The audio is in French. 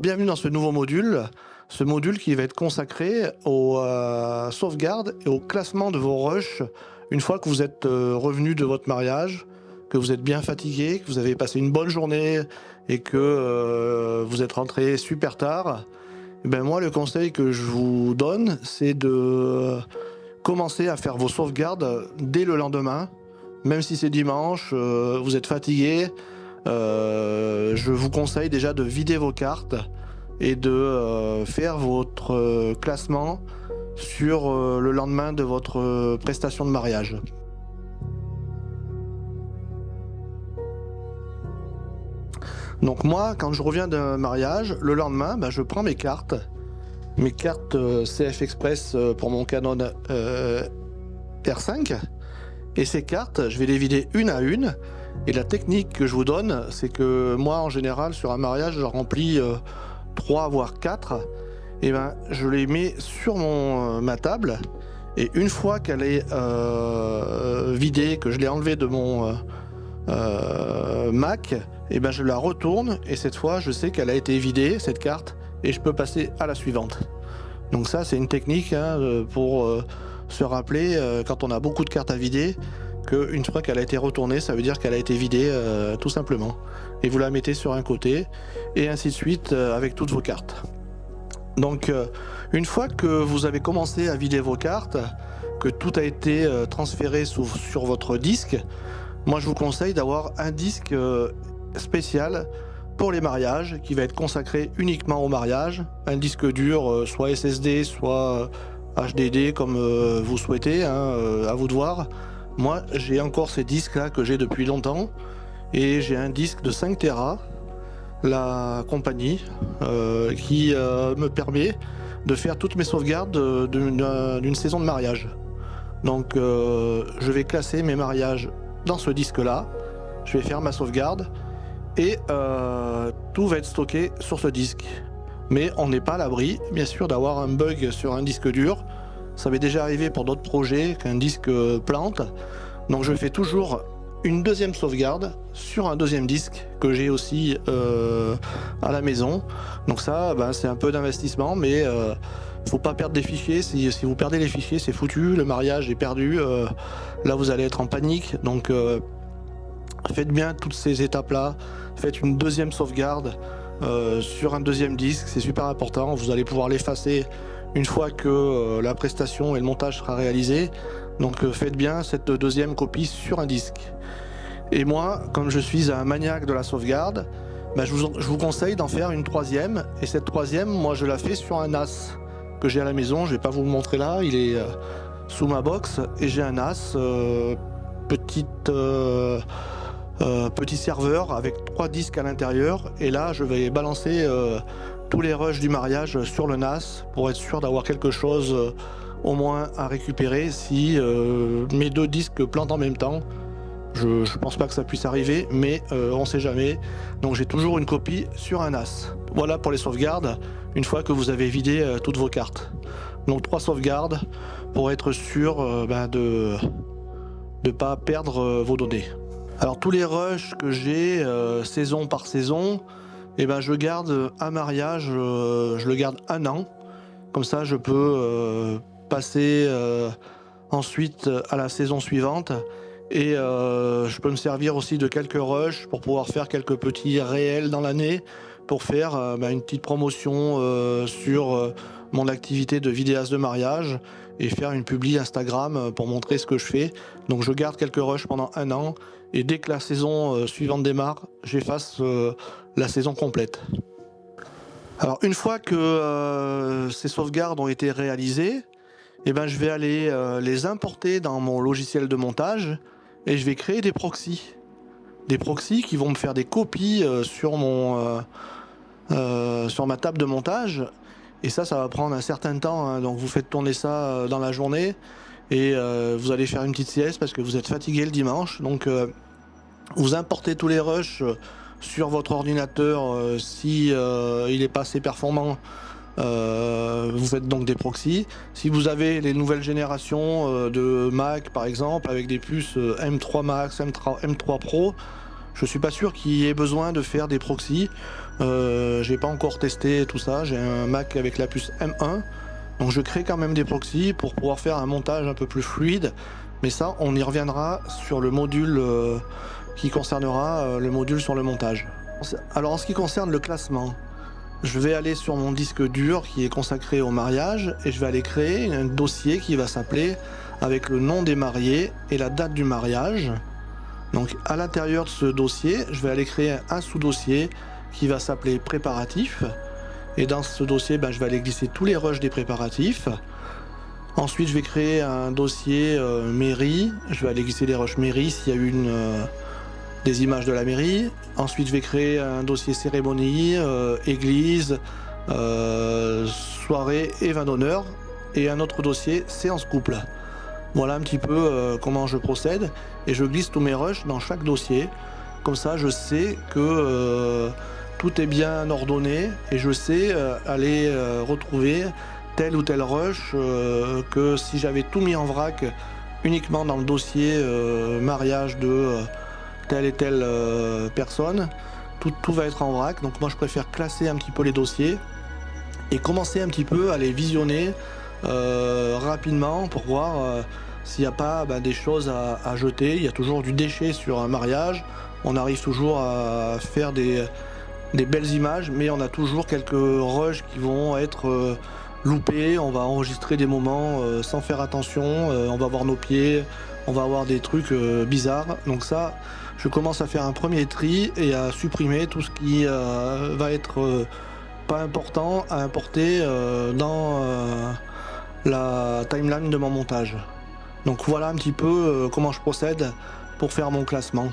Bienvenue dans ce module qui va être consacré aux sauvegardes et au classement de vos rushs une fois que vous êtes revenu de votre mariage, que vous êtes bien fatigué, que vous avez passé une bonne journée et que vous êtes rentré super tard. Et ben moi, le conseil que je vous donne, c'est de commencer à faire vos sauvegardes dès le lendemain, même si c'est dimanche, vous êtes fatigué. Je vous conseille déjà de vider vos cartes et de faire votre classement sur le lendemain de votre prestation de mariage. Donc moi, quand je reviens d'un mariage, le lendemain, je prends mes cartes CF Express pour mon Canon R5, et ces cartes, je vais les vider une à une. Et la technique que je vous donne, c'est que moi, en général, sur un mariage, je remplis 3 voire 4. Et je les mets sur ma table. Et une fois qu'elle est vidée, que je l'ai enlevée de mon Mac, et je la retourne. Et cette fois, je sais qu'elle a été vidée, cette carte, et je peux passer à la suivante. Donc ça, c'est une technique pour se rappeler, quand on a beaucoup de cartes à vider, qu'une fois qu'elle a été retournée, ça veut dire qu'elle a été vidée tout simplement. Et vous la mettez sur un côté, et ainsi de suite avec toutes vos cartes. Donc une fois que vous avez commencé à vider vos cartes, que tout a été transféré sur votre disque, moi je vous conseille d'avoir un disque spécial pour les mariages, qui va être consacré uniquement au mariage. Un disque dur, soit SSD, soit HDD, comme vous souhaitez, à vous de voir. Moi, j'ai encore ces disques-là que j'ai depuis longtemps, et j'ai un disque de 5 Tera, la compagnie, qui me permet de faire toutes mes sauvegardes d'une saison de mariage. Donc, je vais classer mes mariages dans ce disque-là, je vais faire ma sauvegarde, et tout va être stocké sur ce disque. Mais on n'est pas à l'abri, bien sûr, d'avoir un bug sur un disque dur. Ça m'est déjà arrivé pour d'autres projets qu'un disque plante. Donc je fais toujours une deuxième sauvegarde sur un deuxième disque que j'ai aussi à la maison. Donc ça, c'est un peu d'investissement, mais faut pas perdre des fichiers. Si vous perdez les fichiers, c'est foutu, le mariage est perdu. Là, vous allez être en panique. Donc faites bien toutes ces étapes-là. Faites une deuxième sauvegarde sur un deuxième disque, c'est super important. Vous allez pouvoir l'effacer une fois que la prestation et le montage sera réalisé. Donc faites bien cette deuxième copie sur un disque. Et moi, comme je suis un maniaque de la sauvegarde, je vous conseille d'en faire une troisième. Et cette troisième, moi je la fais sur un NAS que j'ai à la maison. Je vais pas vous le montrer là, il est sous ma box. Et j'ai un NAS, petit serveur avec 3 disques à l'intérieur. Et là, je vais balancer tous les rushs du mariage sur le NAS pour être sûr d'avoir quelque chose au moins à récupérer si mes 2 disques plantent en même temps. Je pense pas que ça puisse arriver, mais on sait jamais. Donc j'ai toujours une copie sur un NAS. Voilà pour les sauvegardes, une fois que vous avez vidé toutes vos cartes. Donc 3 sauvegardes pour être sûr de ne pas perdre vos données. Alors tous les rushs que j'ai saison par saison, je garde un mariage, je le garde 1 an. Comme ça, je peux passer ensuite à la saison suivante. Et je peux me servir aussi de quelques rushs pour pouvoir faire quelques petits réels dans l'année, pour faire une petite promotion sur mon activité de vidéaste de mariage et faire une publi Instagram pour montrer ce que je fais. Donc je garde quelques rushs pendant 1 an, et dès que la saison suivante démarre, j'efface la saison complète. Alors une fois que ces sauvegardes ont été réalisées, je vais aller les importer dans mon logiciel de montage, et je vais créer des proxys. Des proxys qui vont me faire des copies sur ma table de montage. Et ça va prendre un certain temps, donc vous faites tourner ça dans la journée, et vous allez faire une petite sieste parce que vous êtes fatigué le dimanche. Donc vous importez tous les rushs sur votre ordinateur si il n'est pas assez performant. Vous faites donc des proxys. Si vous avez les nouvelles générations de Mac par exemple, avec des puces M3 Max, M3 Pro, Je suis pas sûr qu'il y ait besoin de faire des proxys. J'ai pas encore testé tout ça. J'ai un Mac avec la puce M1. Donc je crée quand même des proxys pour pouvoir faire un montage un peu plus fluide. Mais ça, on y reviendra sur le module qui concernera le module sur le montage. Alors en ce qui concerne le classement, je vais aller sur mon disque dur qui est consacré au mariage et je vais aller créer un dossier qui va s'appeler avec le nom des mariés et la date du mariage. Donc à l'intérieur de ce dossier, je vais aller créer un sous-dossier qui va s'appeler préparatifs. Et dans ce dossier, je vais aller glisser tous les rushs des préparatifs. Ensuite, je vais créer un dossier mairie. Je vais aller glisser les rushs mairie s'il y a eu des images de la mairie. Ensuite, je vais créer un dossier cérémonie, église, soirée et vin d'honneur. Et un autre dossier séance couple. Voilà un petit peu comment je procède. Et je glisse tous mes rushs dans chaque dossier. Comme ça, je sais que tout est bien ordonné et je sais aller retrouver tel ou tel rush que si j'avais tout mis en vrac uniquement dans le dossier mariage de telle et telle personne, tout va être en vrac. Donc moi je préfère classer un petit peu les dossiers et commencer un petit peu à les visionner rapidement pour voir s'il n'y a pas des choses à jeter. Il y a toujours du déchet sur un mariage, on arrive toujours à faire des belles images, mais on a toujours quelques rushs qui vont être loupés. On va enregistrer des moments sans faire attention, on va voir nos pieds, on va avoir des trucs bizarres. Donc ça, je commence à faire un premier tri et à supprimer tout ce qui va être pas important à importer dans la timeline de mon montage. Donc voilà un petit peu comment je procède pour faire mon classement.